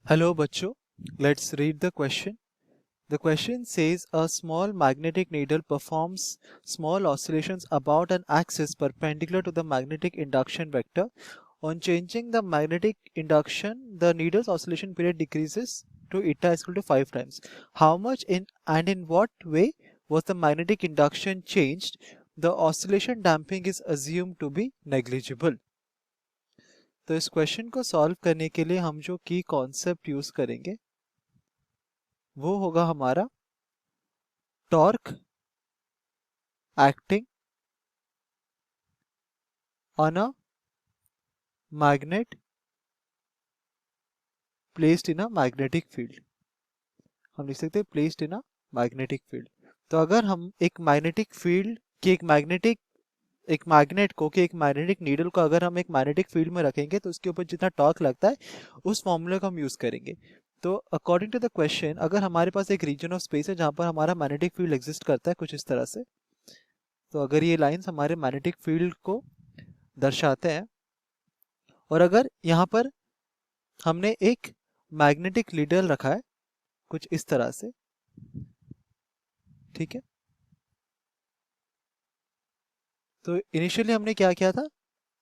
Hello बच्चों, let's read the question. The question says a small magnetic needle performs small oscillations about an axis perpendicular to the magnetic induction vector. On changing the magnetic induction, the needle's oscillation period decreases to eta is equal to 5 times. How much in what way was the magnetic induction changed? The oscillation damping is assumed to be negligible. तो इस question को solve करने के लिए हम जो की concept use करेंगे वो होगा हमारा torque acting on a magnet placed in a magnetic field. हम लिख सकते हैं placed in a magnetic field. तो अगर हम एक मैग्नेटिक फील्ड की एक मैग्नेटिक नीडल को अगर हम एक मैग्नेटिक फील्ड में रखेंगे तो उसके ऊपर जितना टॉर्क लगता है उस फॉर्मूले को हम यूज करेंगे। तो अकॉर्डिंग टू द क्वेश्चन, अगर हमारे पास एक रीजन ऑफ स्पेस है जहां पर हमारा मैग्नेटिक फील्ड एग्जिस्ट करता है कुछ इस तरह से, तो अगर ये लाइंस हमारे मैग्नेटिक फील्ड को दर्शाते हैं और अगर यहाँ पर हमने एक मैग्नेटिक नीडल रखा है कुछ इस तरह से, ठीक है, तो इनिशियली हमने क्या किया था,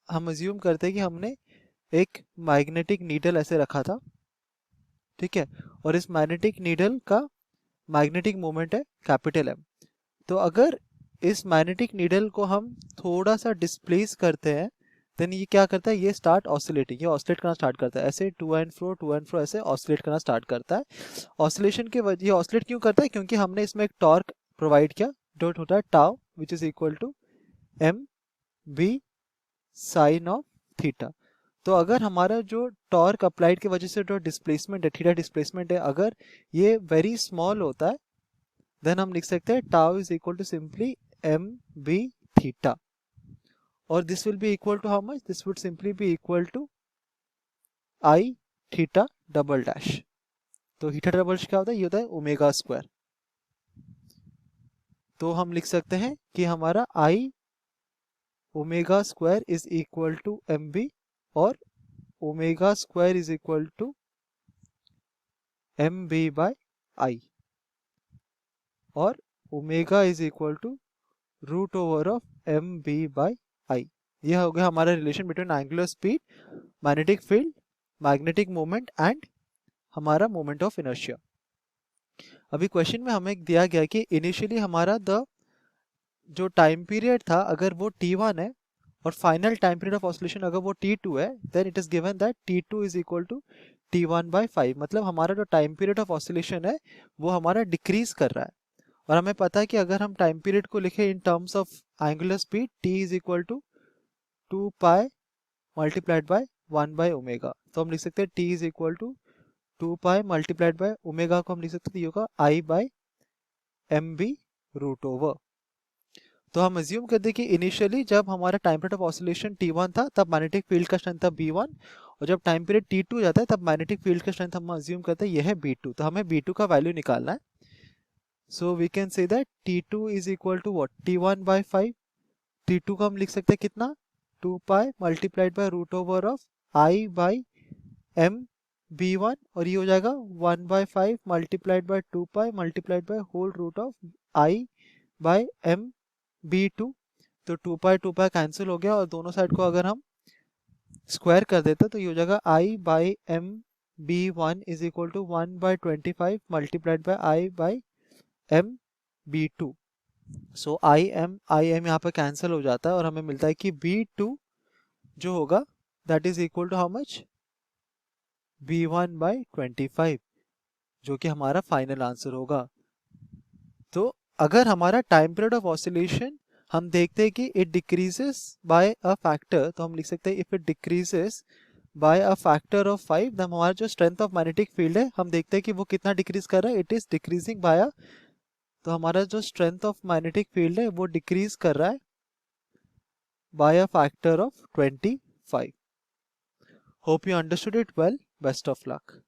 हम अज्यूम करते हैं कि हमने एक मैग्नेटिक नीडल ऐसे रखा था, ठीक है, और इस मैग्नेटिक नीडल का मैग्नेटिक मोमेंट है कैपिटल एम। तो अगर इस मैग्नेटिक नीडल को हम थोड़ा सा डिस्प्लेस करते हैं देन ये क्या करता है, ये स्टार्ट ऑसिलेटिंग, ये ऑसिलेट करना स्टार्ट करता है, ऐसे टू एंड फ्रो ऐसे ऑसिलेट करना स्टार्ट करता है। ऑसिलेशन के वजह ये ऑसिलेट क्यों करता है, क्योंकि हमने इसमें एक टॉर्क प्रोवाइड किया जो होता है tau which is equal to M B sine of theta. तो अगर हमारा जो टॉर्क अप्लाइड की वजह से जो डिस्प्लेसमेंट है, थीटा डिस्प्लेसमेंट है, अगर ये वेरी स्मॉल होता है देन हम लिख सकते हैं tau is equal to simply M B theta, और this will be equal to how much, this would simply be equal to I theta double dash. तो थीटा डबल डैश क्या होता है, ये होता है ओमेगा स्क्वायर। तो हम लिख सकते हैं कि हमारा I omega square is equal to M B और omega square is equal to M B by I, और omega is equal to root over of M B by I. यह हो गया हमारा relation between angular speed, magnetic field, magnetic moment and हमारा moment of inertia. अभी question में हमें दिया गया कि इनिशियली हमारा जो टाइम पीरियड था अगर वो t1 है और final time period of oscillation अगर वो t2 है, then it is given that t2 is equal to t1/5। मतलब हमारा जो टाइम पीरियड ऑफ ऑसिलेशन है वो हमारा डिक्रीज कर रहा है, और हमें पता है कि अगर हम टाइम पीरियड को लिखे in terms of angular speed, t is equal to 2 multiplied by 1/ओमेगा। तो हम लिख सकते हैं t is equal to 2 multiplied by omega को हम लिख सकते हैं ये होगा I/mb रूट ओवर। तो हम अज्यूम करते हैं कि इनिशियली जब हमारा time period of oscillation t1 था तब मैग्नेटिक फील्ड का स्ट्रेंथ था b1, और जब टाइम पीरियड t2 जाता है तब मैग्नेटिक फील्ड का स्ट्रेंथ हम अज्यूम करते हैं यह है b2। तो हमें b2 का वैल्यू निकालना है। So we can say that t2 is equal to what, t1/5। t2 को हम लिख सकते हैं कितना, 2 multiplied by root over of I/m b1, और ये हो जाएगा 1/5 multiplied by 2 multiplied by whole root of I/m b2। तो 2 कैंसिल हो गया और दोनों साइड को अगर हम स्क्वायर कर देते तो ये हो जाएगा I/m b1 is equal to 1/25 multiplied by I/m b2। So I m यहाँ पर कैंसिल हो जाता है और हमें मिलता है कि b2 जो होगा that is equal to how much, b1/25, जो कि हमारा फाइनल आंसर होगा। तो अगर हमारा टाइम पीरियड ऑफ ऑसिलेशन हम देखते हैं कि it decreases by a factor, तो हम लिख सकते हैं if it decreases by a factor of 5, तो हमारा जो स्ट्रेंथ ऑफ मैग्नेटिक फील्ड है हम देखते हैं कि वो कितना डिक्रीज कर रहा है, इट इज डिक्रीजिंग बाय अ, तो हमारा जो स्ट्रेंथ ऑफ मैग्नेटिक फील्ड है वो डिक्रीज कर रहा है by a factor of 25। Hope you understood it well, best of luck.